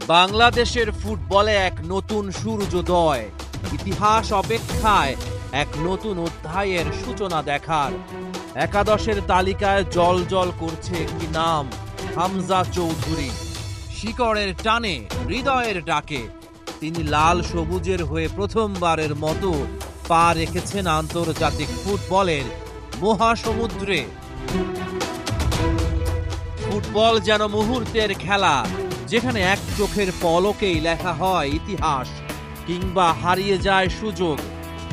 বাংলাদেশের ফুটবলে এক নতুন সূর্যোদয়, ইতিহাস অপেক্ষায় এক নতুন অধ্যায়ের সূচনা দেখার। একাদশের তালিকায় জ্বলজ্বল করছে একটি নাম, হামজা চৌধুরী। শিকড়ের টানে, হৃদয়ের ডাকে তিনি লাল সবুজের হয়ে প্রথমবারের মতো পা রেখেছেন আন্তর্জাতিক ফুটবলের মহাসমুদ্রে। ফুটবল যেন মুহূর্তের খেলা, যেখানে এক চোখের পলকেই লেখা হয় ইতিহাস কিংবা হারিয়ে যায় সুযোগ।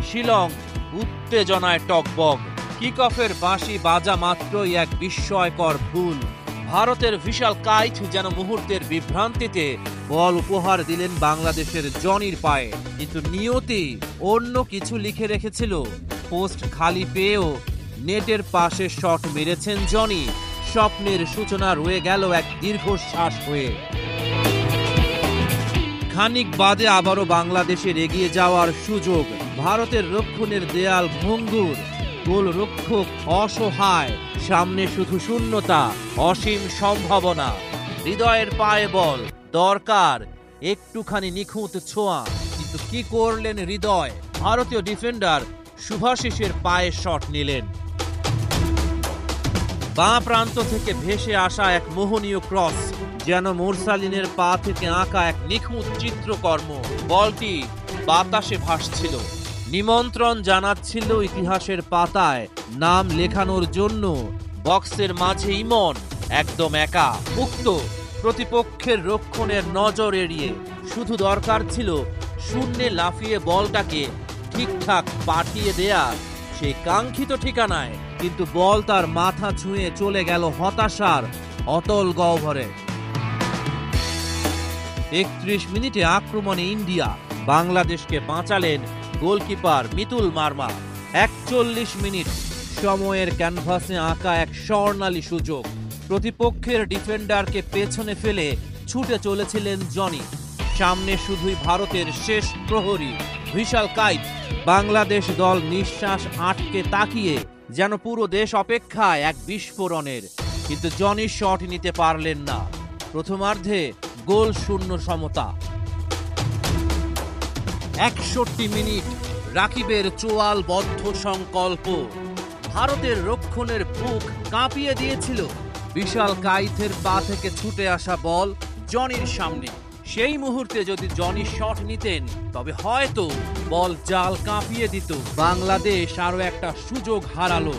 শিলং উত্তেজনায় টগবগ, কিক অফের বাঁশি বাজা মাত্রই এক বিস্ময়কর ভুল। ভারতের বিশাল কাইট যেন মুহূর্তের বিভ্রান্তিতে বল উপহার দিলেন বাংলাদেশের জনির পায়ে, কিন্তু নিয়তি অন্য কিছু লিখে রেখেছিল। পোস্ট খালি পেয়েও নেটের পাশে শট মেরেছেন জনি। স্বপ্নের সূচনা রয়ে গেল এক দীর্ঘশ্বাস হয়ে। খানিক বাদে আবারও বাংলাদেশের এগিয়ে যাওয়ার সুযোগ। ভারতের রক্ষণের দেয়াল ভঙ্গুর, গোলরক্ষক অসহায়, সামনে শুধু শূন্যতা, অসীম সম্ভাবনা। হৃদয়ের পায়ে বল, দরকার একটুখানি নিখুঁত ছোঁয়া, কিন্তু কি করলেন হৃদয়? ভারতীয় ডিফেন্ডার শুভাশিসের পায়ে শট নিলেন। বাঁ প্রান্ত থেকে ভেসে আসা এক মোহনীয় ক্রস, যেন মুরসালিনের পা থেকে আঁকা এক নিখুঁত চিত্রকর্ম। বলটি বাতাসে ভাসছিল, নিমন্ত্রণ জানাচ্ছিল ইতিহাসের পাতায় নাম লেখানোর জন্য। বক্সের মাঝে ইমন একদম একা, মুক্ত, প্রতিপক্ষের রক্ষণের নজর এড়িয়ে। শুধু দরকার ছিল শূন্যে লাফিয়ে বলটাকে ঠিকঠাক পাঠিয়ে দেয়া সেই কাঙ্ক্ষিত ঠিকানায়, কিন্তু বল তার মাথা ছুঁয়ে চলে গেল হতাশার অতল গহ্বরে। ৩১ মিনিটে আক্রমণে ইন্ডিয়া, বাংলাদেশকে বাঁচালেন গোলকিপার মিতুল মার্মা। ৪১ মিনিট সময়ের ক্যানভাসে আঁকা এক স্বর্ণালী সুযোগ। প্রতিপক্ষের ডিফেন্ডারকে পেছনে ফেলে ছুটে চলেছিলেন জনি। সামনে শুধুই ভারতের শেষ প্রহরী বিশাল কাইট। বাংলাদেশ দল নিঃশ্বাস আটকে তাকিয়ে, যেন পুরো দেশ অপেক্ষায় এক বিস্ফোরণের, কিন্তু জনি শট নিতে পারলেন না। প্রথমার্ধে গোল শূন্য সমতা। ৬১ মিনিট রাকিবের চোয়াল বদ্ধ সংকল্প ভারতের রক্ষণের বুক কাঁপিয়ে দিয়েছিল। বিশাল কাইথের পা থেকে ছুটে আসা বল জনির সামনে। সেই মুহূর্তে যদি জনি শট নিতেন, তবে হয়তো বল জাল কাঁপিয়ে দিত। বাংলাদেশ আরো একটা সুযোগ হারালো।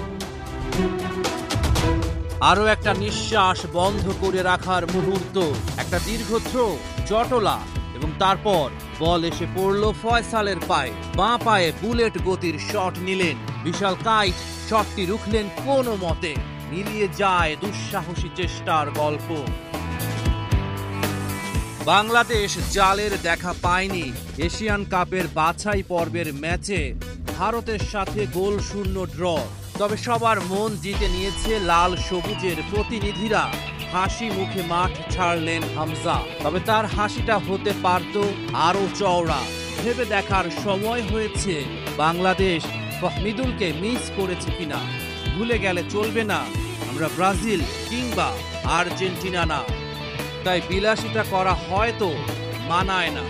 আরো একটা নিঃশ্বাস বন্ধ করে রাখার মুহূর্ত। একটা দীর্ঘ থ্রো, জটলা, এবং তারপর বল এসে পড়ল ফয়সালের পায়ে। বাঁ পায়ে বুলেট গতির শট নিলেন বিশাল কাইট। শটটি রুখলেন কোনো মতে। মিলিয়ে যায় দুঃসাহসী চেষ্টার গল্প। বাংলাদেশ জালের দেখা পায়নি। এশিয়ান কাপের বাছাই পর্বের ম্যাচে ভারতের সাথে গোল শূন্য ড্র। তবে সবার মন জিতে নিয়েছে লাল সবুজের প্রতিনিধিরা। হাসি মুখে মাঠ ছাড়লেন হামজা, তবে তার হাসিটা হতে পারত আরো চওড়া। ভেবে দেখার সময় হয়েছে বাংলাদেশ ফাহমিদুলকে মিস করেছে কিনা। ভুলে গেলে চলবে না, আমরা ব্রাজিল কিংবা আর্জেন্টিনা না। তাই বিলাসিতা করা হয়তো মানায় না।